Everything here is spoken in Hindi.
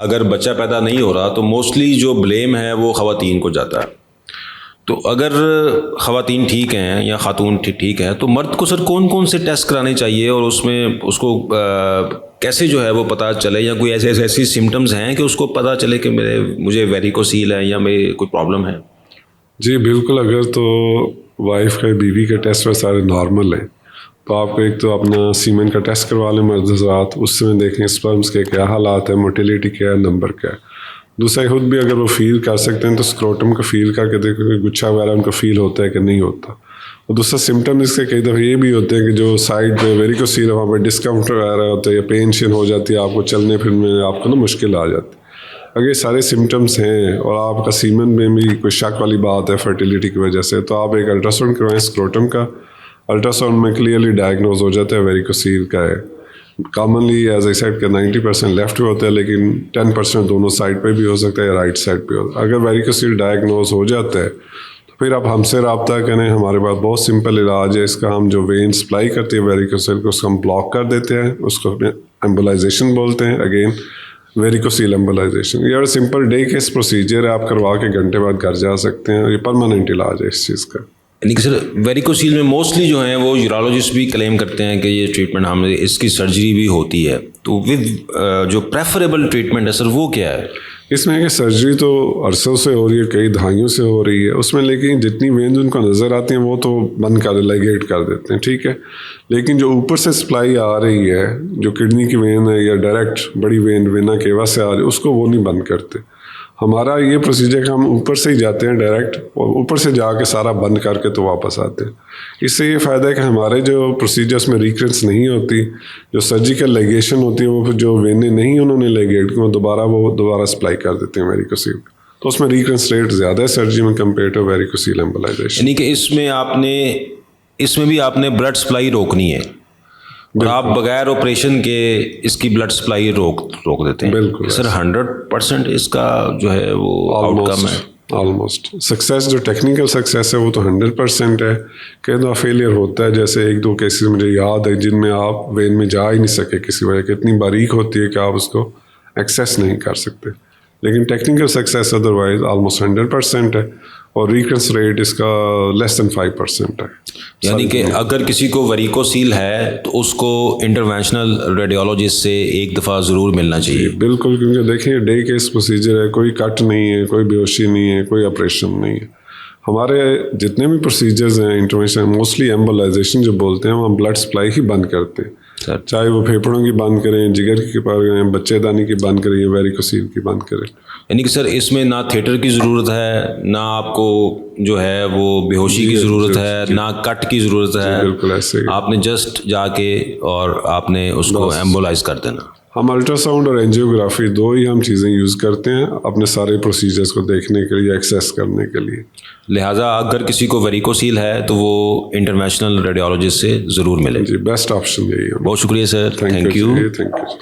अगर बच्चा पैदा नहीं हो रहा तो मोस्टली जो ब्लेम है वो ख़वातीन को जाता है। तो अगर ख़वातीन ठीक हैं या ख़ातून ठीक है तो मर्द को सर कौन कौन से टेस्ट कराने चाहिए और उसमें उसको कैसे जो है वो पता चले, या कोई ऐसी सिम्टम्स हैं कि उसको पता चले कि मुझे वेरिकोसील है या मेरी कोई प्रॉब्लम है? जी बिल्कुल, अगर तो वाइफ का बीवी के टेस्ट में सारे नॉर्मल हैं तो आपको एक तो अपना सीमेन का टेस्ट करवा लें मर्द हज़रात, उसमें देखें स्पर्म्स के क्या हालात है, मोटिलिटी क्या है, नंबर क्या है। दूसरा खुद भी अगर वो फील कर सकते हैं तो स्क्रोटम का फील करके देखो कि गुच्छा वगैरह उनको फील होता है कि नहीं होता। और दूसरा सिम्टम इसके कई दफ़ा ये भी होते हैं कि जो साइड पे वेरिकोसील है वहाँ पर डिस्कम्फर्ट वगैरह होता है या पेन शेन हो जाती है, आपको चलने फिरने में आपको ना मुश्किल आ जाती है। अगर ये सारे सिम्टम्स हैं और आपका सीमन में भी कोई शक वाली बात है फर्टिलिटी की वजह से, तो आप एक अल्ट्रासाउंड करवाएं स्क्रोटम का। अल्ट्रासाउंड में क्लियरली डायग्नोज हो जाता है वेरिकोसील का है। कॉमनली एज आई साइड का 90% लेफ्ट में होता है, लेकिन 10% दोनों साइड पे भी हो सकता है या राइट साइड पे होता है। अगर वेरिकोसील डायग्नोज हो जाता है तो फिर आप हमसे रब्ता करें, हमारे पास बहुत सिंपल इलाज है इसका। हम जो वेन सप्लाई करती है वेरिकोसील को उसको हम ब्लॉक कर देते हैं, उसको एम्बोलाइजेशन बोलते हैं। अगेन वेरिकोसील एम्बोलाइजेशन, ये सिंपल डे केस प्रोसीजर है, आप करवा के घंटे बाद घर जा सकते हैं। ये परमानेंट इलाज है इस चीज़ का। यानी कि सर वेरिकोसील में मोस्टली जो है वो यूरोलॉजिस्ट भी क्लेम करते हैं कि ये ट्रीटमेंट हमें इसकी सर्जरी भी होती है, तो विद जो प्रेफरेबल ट्रीटमेंट है सर वो क्या है? इसमें है कि सर्जरी तो अरसों से हो रही है, कई दहाइयों से हो रही है उसमें, लेकिन जितनी वेन्स उनको नज़र आती हैं वो तो बंद कर लाइगेट कर देते हैं, ठीक है। लेकिन जो ऊपर से सप्लाई आ रही है, जो किडनी की वेन है या डायरेक्ट बड़ी वेन वेना केवा से आ रही है, उसको वो नहीं बंद करते। हमारा ये प्रोसीजर का हम ऊपर से ही जाते हैं डायरेक्ट, और ऊपर से जाके सारा बंद करके तो वापस आते हैं। इससे ये फ़ायदा है कि हमारे जो प्रोसीजर्स में रिकरेंस नहीं होती, जो सर्जिकल लेगेशन होती है वो जो वेने नहीं उन्होंने लेगेट की वो दोबारा सप्लाई कर देते हैं वेरिकोसील, तो उसमें रिकरेंस रेट ज़्यादा है सर्जरी में कम्पेयर टू वेरिकोसील एम्बोलाइजेशन। यानी कि इसमें भी आपने ब्लड सप्लाई रोकनी है और आप बगैर ऑपरेशन के इसकी ब्लड सप्लाई रोक देते हैं। बिल्कुल सर 100% इसका जो है वो आउटकम है? ऑलमोस्ट सक्सेस, जो टेक्निकल सक्सेस है वो तो 100% है। कई दफ़ा फेलियर होता है, जैसे एक दो केसेस मुझे याद है जिनमें आप वेन में जा ही नहीं सके किसी वजह के, इतनी बारीक होती है कि आप उसको एक्सेस नहीं कर सकते। लेकिन टेक्निकल सक्सेस अदरवाइज ऑलमोस्ट 100% है और रिकरेंस रेट इसका लेस देन 5% है। यानी कि अगर किसी को वेरिकोसील है तो उसको इंटरवेंशनल रेडियोलॉजिस्ट से एक दफ़ा ज़रूर मिलना चाहिए। बिल्कुल, क्योंकि देखिए डे केस प्रोसीजर है, कोई कट नहीं है, कोई बेहोशी नहीं है, कोई ऑपरेशन नहीं है। हमारे जितने भी प्रोसीजर्स हैं इंटरवेंशन, मोस्टली एम्बोलाइजेशन जो बोलते हैं, हम ब्लड सप्लाई ही बंद करते हैं। चाहे वो फेफड़ों की बंद करें, जिगर की करें, बच्चेदानी की बंद करें या वेरिकोसील की बंद करें। यानी कि सर इसमें ना थिएटर की ज़रूरत है, ना आपको जो है वो बेहोशी की ज़रूरत है, ना कट की ज़रूरत है। बिल्कुल ऐसे ही आपने जस्ट जाके और आपने उसको एम्बोलाइज कर देना। हम अल्ट्रासाउंड और एंजियोग्राफी दो ही हम चीज़ें यूज़ करते हैं अपने सारे प्रोसीजर्स को देखने के लिए, एक्सेस करने के लिए। लिहाजा अगर किसी को वेरिकोसील है तो वो इंटरनेशनल रेडियोलॉजिस्ट से ज़रूर मिले। जी, बेस्ट ऑप्शन यही है। बहुत शुक्रिया sir, thank you. Thank you.